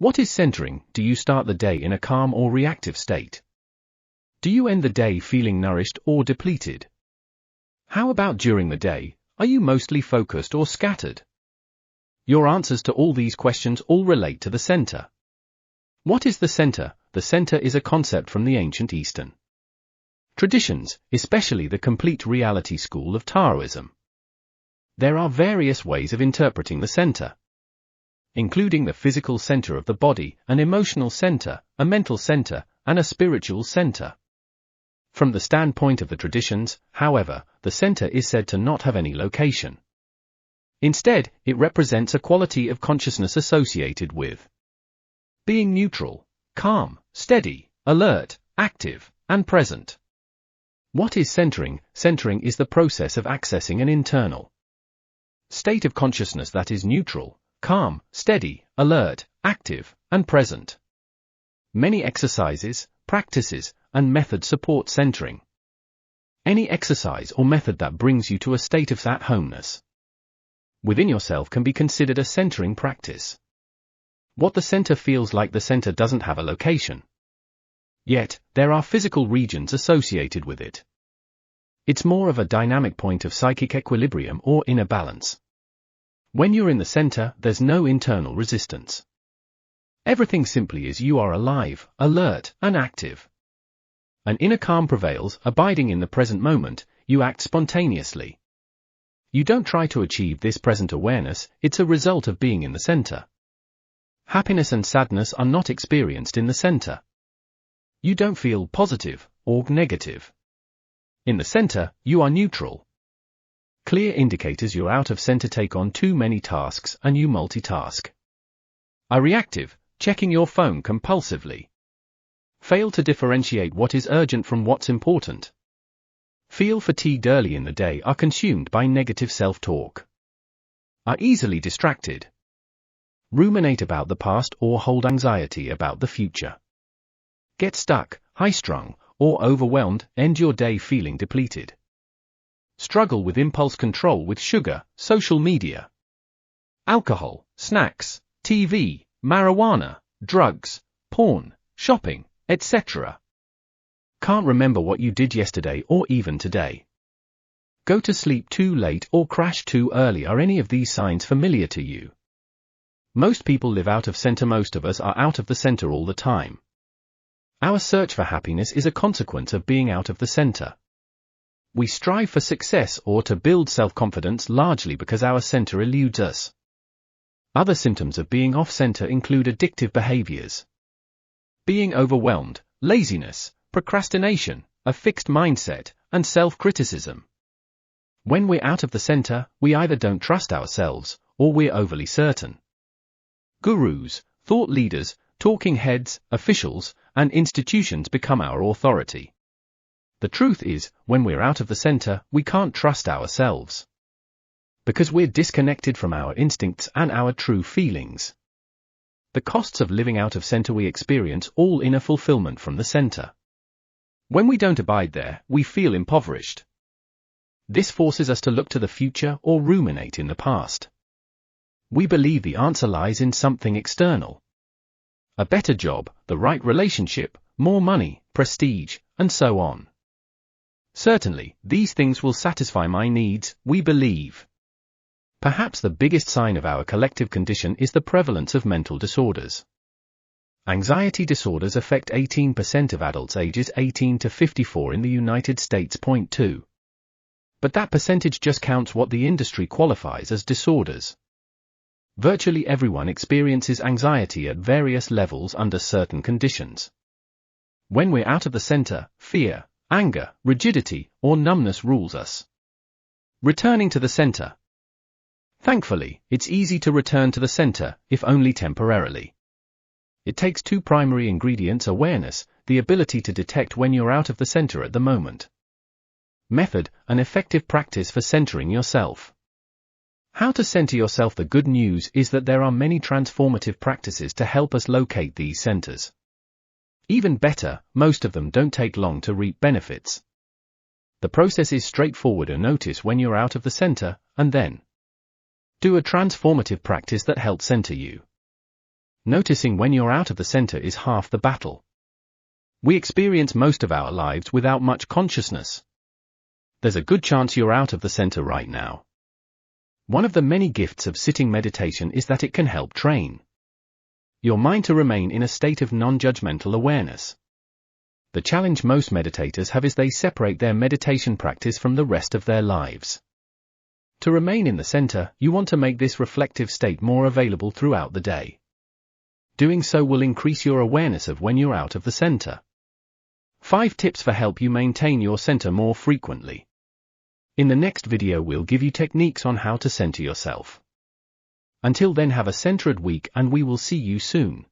What is centering? Do you start the day in a calm or reactive state? Do you end the day feeling nourished or depleted? How about during the day? Are you mostly focused or scattered? Your answers to all these questions all relate to the center. What is the center? The center is a concept from the ancient Eastern traditions, especially the complete reality school of Taoism. There are various ways of interpreting the center, including the physical center of the body, an emotional center, a mental center, and a spiritual center. From the standpoint of the traditions, however, the center is said to not have any location. Instead, it represents a quality of consciousness associated with being neutral, calm, steady, alert, active, and present. What is centering? Centering is the process of accessing an internal state of consciousness that is neutral, calm, steady, alert, active, and present. Many exercises, practices, and methods support centering. Any exercise or method that brings you to a state of at-homeness within yourself can be considered a centering practice. What the center feels like? The center doesn't have a location. Yet, there are physical regions associated with it. It's more of a dynamic point of psychic equilibrium or inner balance. When you're in the center, there's no internal resistance. Everything simply is. You are alive, alert, and active. An inner calm prevails, abiding in the present moment. You act spontaneously. You don't try to achieve this present awareness, it's a result of being in the center. Happiness and sadness are not experienced in the center. You don't feel positive or negative. In the center, you are neutral. Clear indicators you're out of center: take on too many tasks and you multitask. Are reactive, checking your phone compulsively. Fail to differentiate what is urgent from what's important. Feel fatigued early in the day, are consumed by negative self-talk. Are easily distracted. Ruminate about the past or hold anxiety about the future. Get stuck, high-strung, or overwhelmed, end your day feeling depleted. Struggle with impulse control with sugar, social media, alcohol, snacks, TV, marijuana, drugs, porn, shopping, etc. Can't remember what you did yesterday or even today. Go to sleep too late or crash too early. Are any of these signs familiar to you? Most people live out of center. Most of us are out of the center all the time. Our search for happiness is a consequence of being out of the center. We strive for success or to build self-confidence largely because our center eludes us. Other symptoms of being off-center include addictive behaviors, being overwhelmed, laziness, procrastination, a fixed mindset, and self-criticism. When we're out of the center, we either don't trust ourselves, or we're overly certain. Gurus, thought leaders, talking heads, officials, and institutions become our authority. The truth is, when we're out of the center, we can't trust ourselves. Because we're disconnected from our instincts and our true feelings. The costs of living out of center: we experience all inner fulfillment from the center. When we don't abide there, we feel impoverished. This forces us to look to the future or ruminate in the past. We believe the answer lies in something external. A better job, the right relationship, more money, prestige, and so on. Certainly, these things will satisfy my needs, we believe. Perhaps the biggest sign of our collective condition is the prevalence of mental disorders. Anxiety disorders affect 18% of adults ages 18 to 54 in the United States. 2. But that percentage just counts what the industry qualifies as disorders. Virtually everyone experiences anxiety at various levels under certain conditions. When we're out of the center, fear, anger, rigidity, or numbness rules us. Returning to the center. Thankfully, it's easy to return to the center, if only temporarily. It takes two primary ingredients: awareness, the ability to detect when you're out of the center at the moment. Method, an effective practice for centering yourself. How to center yourself? The good news is that there are many transformative practices to help us locate these centers. Even better, most of them don't take long to reap benefits. The process is straightforward. Notice when you're out of the center, and then do a transformative practice that helps center you. Noticing when you're out of the center is half the battle. We experience most of our lives without much consciousness. There's a good chance you're out of the center right now. One of the many gifts of sitting meditation is that it can help train your mind to remain in a state of non-judgmental awareness. The challenge most meditators have is they separate their meditation practice from the rest of their lives. To remain in the center, you want to make this reflective state more available throughout the day. Doing so will increase your awareness of when you're out of the center. 5 tips for help you maintain your center more frequently. In the next video we'll give you techniques on how to center yourself. Until then, have a centered week and we will see you soon.